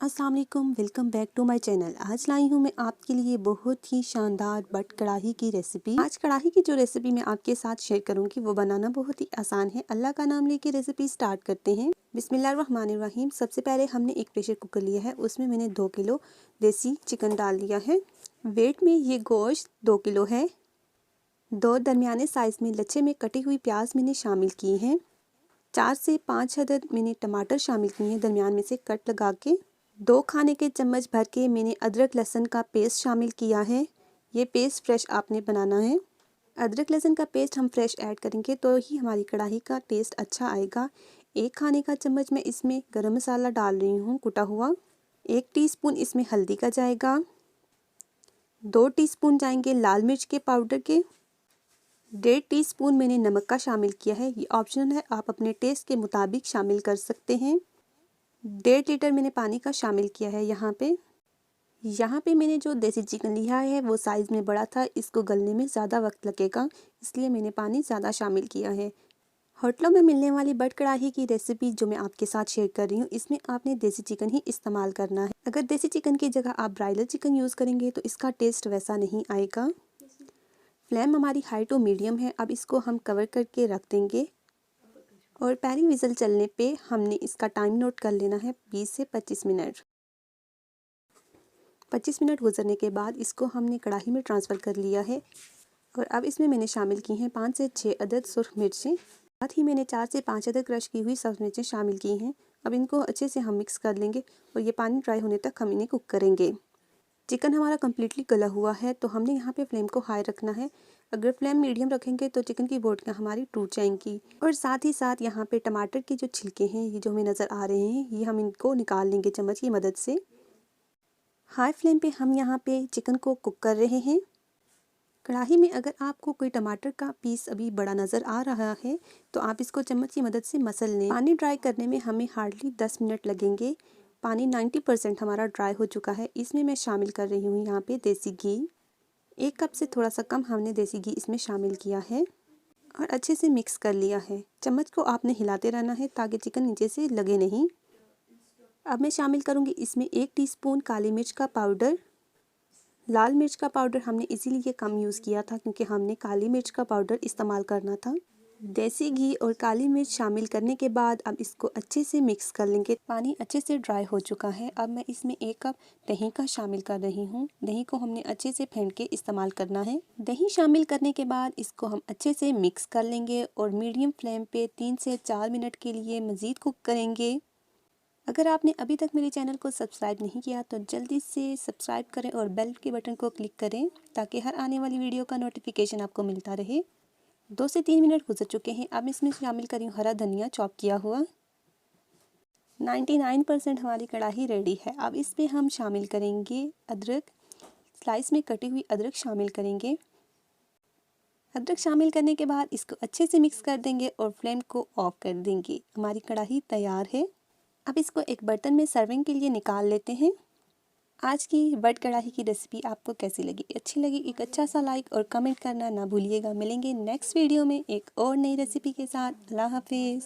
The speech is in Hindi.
अस्सलाम वालेकुम, welcome back to my channel. आज लाई हूँ मैं आपके लिए बहुत ही शानदार बट कढ़ाई की रेसिपी। आज कढ़ाई की जो रेसिपी मैं आपके साथ शेयर करूँगी वो बनाना बहुत ही आसान है। अल्लाह का नाम लेके रेसिपी स्टार्ट करते हैं। बिस्मिल्लाहिर्रहमानिर्रहीम। सबसे पहले हमने एक प्रेशर कुकर लिया है, उसमें मैंने 2 किलो देसी चिकन डाल दिया है। वेट में ये गोश्त 2 किलो है। 2 दरमियाने साइज़ में लच्छे में कटी हुई प्याज मैंने शामिल की हैं। 4 से 5 अदद मैंने टमाटर शामिल किए हैं दरमियान में से कट लगा के। 2 खाने के चम्मच भर के मैंने अदरक लहसुन का पेस्ट शामिल किया है। ये पेस्ट फ्रेश आपने बनाना है। अदरक लहसुन का पेस्ट हम फ्रेश ऐड करेंगे तो ही हमारी कढ़ाई का टेस्ट अच्छा आएगा। 1 खाने का चम्मच मैं इसमें गरम मसाला डाल रही हूँ कुटा हुआ। 1 टीस्पून इसमें हल्दी का जाएगा। 2 टीस्पून जाएंगे लाल मिर्च के पाउडर के। 1.5 टीस्पून मैंने नमक का शामिल किया है। ये ऑप्शनल है, आप अपने टेस्ट के मुताबिक शामिल कर सकते हैं। 1.5 लीटर मैंने पानी का शामिल किया है। यहाँ पे मैंने जो देसी चिकन लिया है वो साइज़ में बड़ा था, इसको गलने में ज़्यादा वक्त लगेगा, इसलिए मैंने पानी ज़्यादा शामिल किया है। होटलों में मिलने वाली बट कढ़ाई की रेसिपी जो मैं आपके साथ शेयर कर रही हूँ, इसमें आपने देसी चिकन ही इस्तेमाल करना है। अगर देसी चिकन की जगह आप ब्रायलर चिकन यूज़ करेंगे तो इसका टेस्ट वैसा नहीं आएगा। फ्लेम हमारी हाई टू मीडियम है। अब इसको हम कवर करके रख देंगे और पहली विज़ल चलने पे हमने इसका टाइम नोट कर लेना है 20 से 25 मिनट। 25 मिनट गुजरने के बाद इसको हमने कढ़ाई में ट्रांसफ़र कर लिया है और अब इसमें मैंने शामिल की हैं 5 से 6 अदद सुर्ख मिर्चें। साथ ही मैंने 4 से 5 अदद क्रश की हुई सब्ज़ मिर्चें शामिल की हैं। अब इनको अच्छे से हम मिक्स कर लेंगे और ये पानी ड्राई होने तक हम इन्हें कुक करेंगे। चिकन हमारा कम्प्लीटली गला हुआ है तो हमने यहाँ पे फ्लेम को हाई रखना है। अगर फ्लेम मीडियम रखेंगे तो चिकन की बोटियाँ हमारी टूट जाएंगी। और साथ ही साथ यहाँ पे टमाटर के जो छिलके हैं ये जो हमें नज़र आ रहे हैं, ये हम इनको निकाल लेंगे चम्मच की मदद से। हाई फ्लेम पे हम यहाँ पे चिकन को कुक कर रहे हैं। कढ़ाई में अगर आपको कोई टमाटर का पीस अभी बड़ा नज़र आ रहा है तो आप इसको चम्मच की मदद से मसल लें। पानी ड्राई करने में हमें हार्डली 10 मिनट लगेंगे। पानी 90% हमारा ड्राई हो चुका है। इसमें मैं शामिल कर रही हूँ यहाँ पे देसी घी। 1 कप से थोड़ा सा कम हमने देसी घी इसमें शामिल किया है और अच्छे से मिक्स कर लिया है। चम्मच को आपने हिलाते रहना है ताकि चिकन नीचे से लगे नहीं। अब मैं शामिल करूँगी इसमें 1 टीस्पून काली मिर्च का पाउडर। लाल मिर्च का पाउडर हमने इसीलिए कम यूज़ किया था क्योंकि हमने काली मिर्च का पाउडर इस्तेमाल करना था। देसी घी और काली मिर्च शामिल करने के बाद अब इसको अच्छे से मिक्स कर लेंगे। पानी अच्छे से ड्राई हो चुका है। अब मैं इसमें 1 कप दही का शामिल कर रही हूँ। दही को हमने अच्छे से फेंट के इस्तेमाल करना है। दही शामिल करने के बाद इसको हम अच्छे से मिक्स कर लेंगे और मीडियम फ्लेम पे 3 से 4 मिनट के लिए मज़ीद कुक करेंगे। अगर आपने अभी तक मेरे चैनल को सब्सक्राइब नहीं किया तो जल्दी से सब्सक्राइब करें और बेल के बटन को क्लिक करें ताकि हर आने वाली वीडियो का नोटिफिकेशन आपको मिलता रहे। 2 से 3 मिनट गुजर चुके हैं। अब इसमें शामिल करी हूँ हरा धनिया चॉप किया हुआ। 99% हमारी कढ़ाई रेडी है। अब इसमें हम शामिल करेंगे अदरक। स्लाइस में कटी हुई अदरक शामिल करेंगे। अदरक शामिल करने के बाद इसको अच्छे से मिक्स कर देंगे और फ्लेम को ऑफ कर देंगे। हमारी कढ़ाई तैयार है। अब इसको एक बर्तन में सर्विंग के लिए निकाल लेते हैं। आज की बट कढ़ाई की रेसिपी आपको कैसी लगी? अच्छी लगी एक अच्छा सा लाइक और कमेंट करना ना भूलिएगा। मिलेंगे नेक्स्ट वीडियो में एक और नई रेसिपी के साथ। अल्लाह हाफिज़।